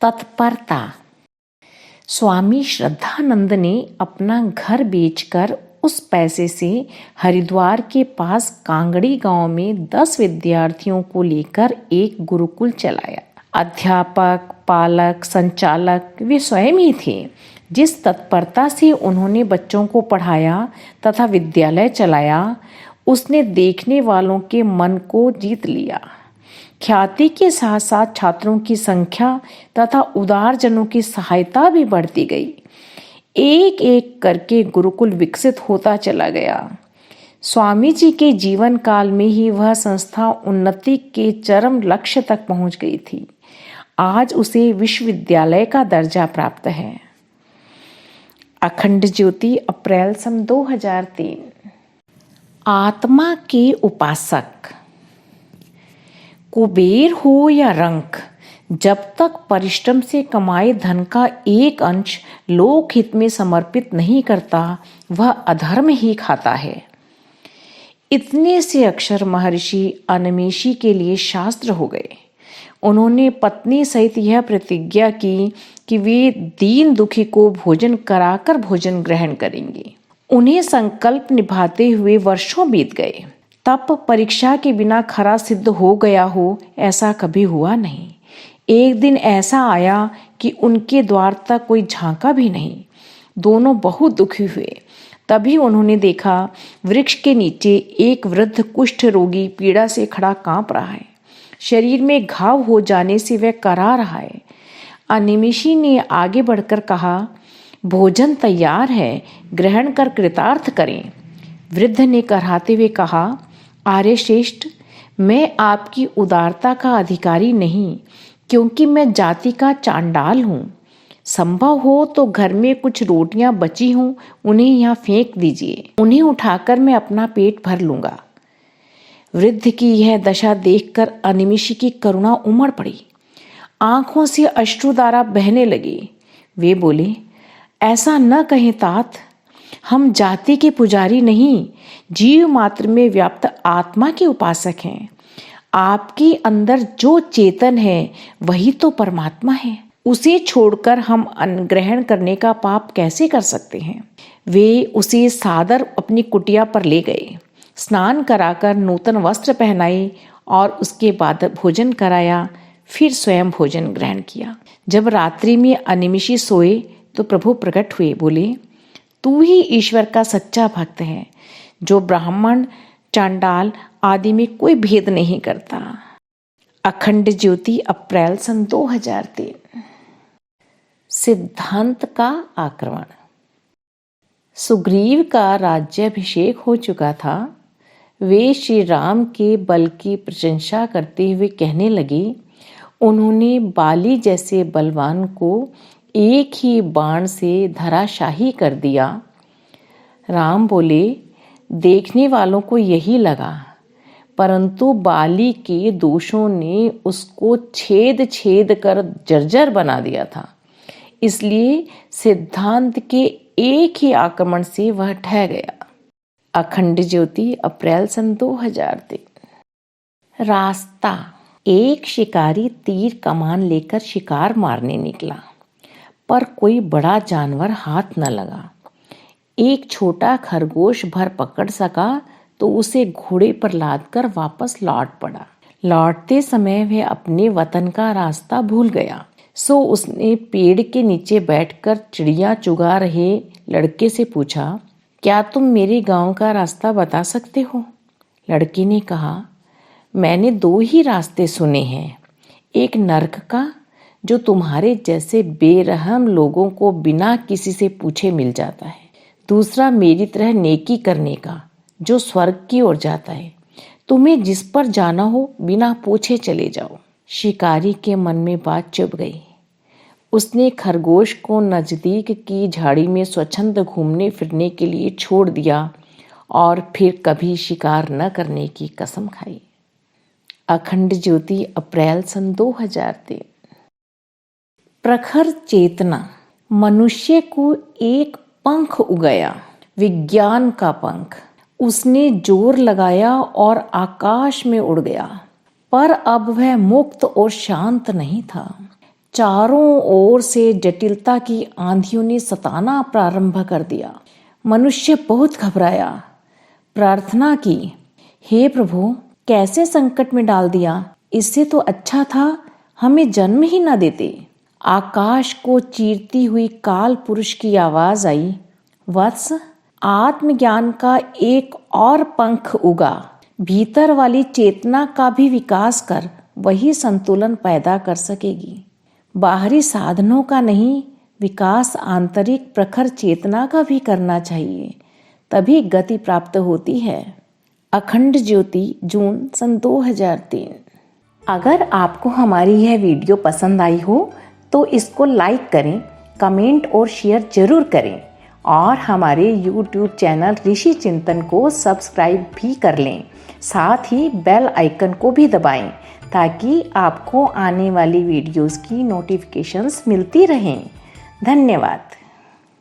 तत्परता। स्वामी श्रद्धानंद ने अपना घर बेचकर उस पैसे से हरिद्वार के पास कांगड़ी गांव में 10 विद्यार्थियों को लेकर एक गुरुकुल चलाया। अध्यापक, पालक, संचालक वे स्वयं ही थे। जिस तत्परता से उन्होंने बच्चों को पढ़ाया तथा विद्यालय चलाया, उसने देखने वालों के मन को जीत लिया। ख्याति के साथ साथ छात्रों की संख्या तथा उदारजनों की सहायता भी बढ़ती गई। एक एक करके गुरुकुल विकसित होता चला गया। स्वामी जी के जीवन काल में ही वह संस्था उन्नति के चरम लक्ष्य तक पहुंच गई थी। आज उसे विश्वविद्यालय का दर्जा प्राप्त है। अखंड ज्योति, अप्रैल सन 2003। आत्मा के उपासक। कुबेर हो या रंक, जब तक परिश्रम से कमाए धन का एक अंश लोकहित में समर्पित नहीं करता, वह अधर्म ही खाता है। इतने से अक्षर महर्षि अनमेषी के लिए शास्त्र हो गए। उन्होंने पत्नी सहित यह प्रतिज्ञा की कि वे दीन दुखी को भोजन कराकर भोजन ग्रहण करेंगे। उन्हें संकल्प निभाते हुए वर्षों बीत गए। तप परीक्षा के बिना खरा सिद्ध हो गया हो, ऐसा कभी हुआ नहीं। एक दिन ऐसा आया कि उनके द्वार तक कोई झांका भी नहीं। दोनों बहुत दुखी हुए। तभी उन्होंने देखा, वृक्ष के नीचे एक वृद्ध कुष्ठ रोगी पीड़ा से खड़ा कांप रहा है। शरीर में घाव हो जाने से वह करा रहा है। अनिमिषी ने आगे बढ़कर कहा, भोजन तैयार है, ग्रहण कर कृतार्थ करें। वृद्ध ने कराहते हुए कहा, आर्य श्रेष्ठ, मैं आपकी उदारता का अधिकारी नहीं, क्योंकि मैं जाति का चांडाल हूँ। संभव हो तो घर में कुछ रोटियां बची हों, उन्हें यहाँ फेंक दीजिए। उन्हें उठाकर मैं अपना पेट भर लूंगा। वृद्ध की यह दशा देखकर अनिमिषी की करुणा उमड़ पड़ी। आंखों से अश्रुधारा बहने लगी। वे बोले, ऐसा न कहें तात, हम जाति के पुजारी नहीं, जीव मात्र में व्याप्त आत्मा के उपासक हैं। आपके अंदर जो चेतन है वही तो परमात्मा है। उसे छोड़कर हम अन्न ग्रहण करने का पाप कैसे कर सकते हैं। वे उसे सादर अपनी कुटिया पर ले गए, स्नान कराकर नूतन वस्त्र पहनाए और उसके बाद भोजन कराया। फिर स्वयं भोजन ग्रहण किया। जब रात्रि में अनिमिषी सोए तो प्रभु प्रकट हुए, बोले, तू ही ईश्वर का सच्चा भक्त है, जो ब्राह्मण, चांडाल आदि में कोई भेद नहीं करता। अखंड ज्योति, अप्रैल सन 2003। सिद्धांत का आक्रमण। सुग्रीव का राज्याभिषेक हो चुका था। वे श्री राम के बल की प्रशंसा करते हुए कहने लगे, उन्होंने बाली जैसे बलवान को एक ही बाण से धराशाही कर दिया। राम बोले, देखने वालों को यही लगा, परंतु बाली के दोषों ने उसको छेद छेद कर जर्जर बना दिया था। इसलिए सिद्धांत के एक ही आक्रमण से वह ढह गया। अखंड ज्योति, अप्रैल सन 2003। रास्ता। एक शिकारी तीर कमान लेकर शिकार मारने निकला, पर कोई बड़ा जानवर हाथ न लगा। एक छोटा खरगोश भर पकड़ सका तो उसे घोड़े पर लादकर वापस लौट पड़ा। लौटते समय वह अपने वतन का रास्ता भूल गया। सो उसने पेड़ के नीचे बैठकर चिड़िया चुगा रहे लड़के से पूछा, क्या तुम मेरे गांव का रास्ता बता सकते हो? लड़के ने कहा, मैंने 2 ही रास्ते सुने हैं, एक नरक का, जो तुम्हारे जैसे बेरहम लोगों को बिना किसी से पूछे मिल जाता है। दूसरा मेरी तरह नेकी करने का, जो स्वर्ग की ओर जाता है। तुम्हें जिस पर जाना हो बिना पूछे चले जाओ। शिकारी के मन में बात चुभ गई। उसने खरगोश को नजदीक की झाड़ी में स्वच्छंद घूमने फिरने के लिए छोड़ दिया और फिर कभी शिकार न करने की कसम खाई। अखंड ज्योति, अप्रैल सन 2003। प्रखर चेतना। मनुष्य को एक पंख उगया, विज्ञान का पंख। उसने जोर लगाया और आकाश में उड़ गया, पर अब वह मुक्त और शांत नहीं था। चारों ओर से जटिलता की आंधियों ने सताना प्रारंभ कर दिया। मनुष्य बहुत घबराया। प्रार्थना की, हे प्रभु, कैसे संकट में डाल दिया। इससे तो अच्छा था हमें जन्म ही न देते। आकाश को चीरती हुई काल पुरुष की आवाज आई, वत्स, आत्मज्ञान का एक और पंख उगा। भीतर वाली चेतना का भी विकास कर वही संतुलन पैदा कर सकेगी। बाहरी साधनों का नहीं, विकास आंतरिक प्रखर चेतना का भी करना चाहिए, तभी गति प्राप्त होती है। अखंड ज्योति, जून सन 2003। अगर आपको हमारी यह वीडियो पसंद आई हो तो इसको लाइक करें, कमेंट और शेयर जरूर करें और हमारे YouTube चैनल ऋषि चिंतन को सब्सक्राइब भी कर लें। साथ ही बेल आइकन को भी दबाएं ताकि आपको आने वाली वीडियोस की नोटिफिकेशंस मिलती रहें। धन्यवाद।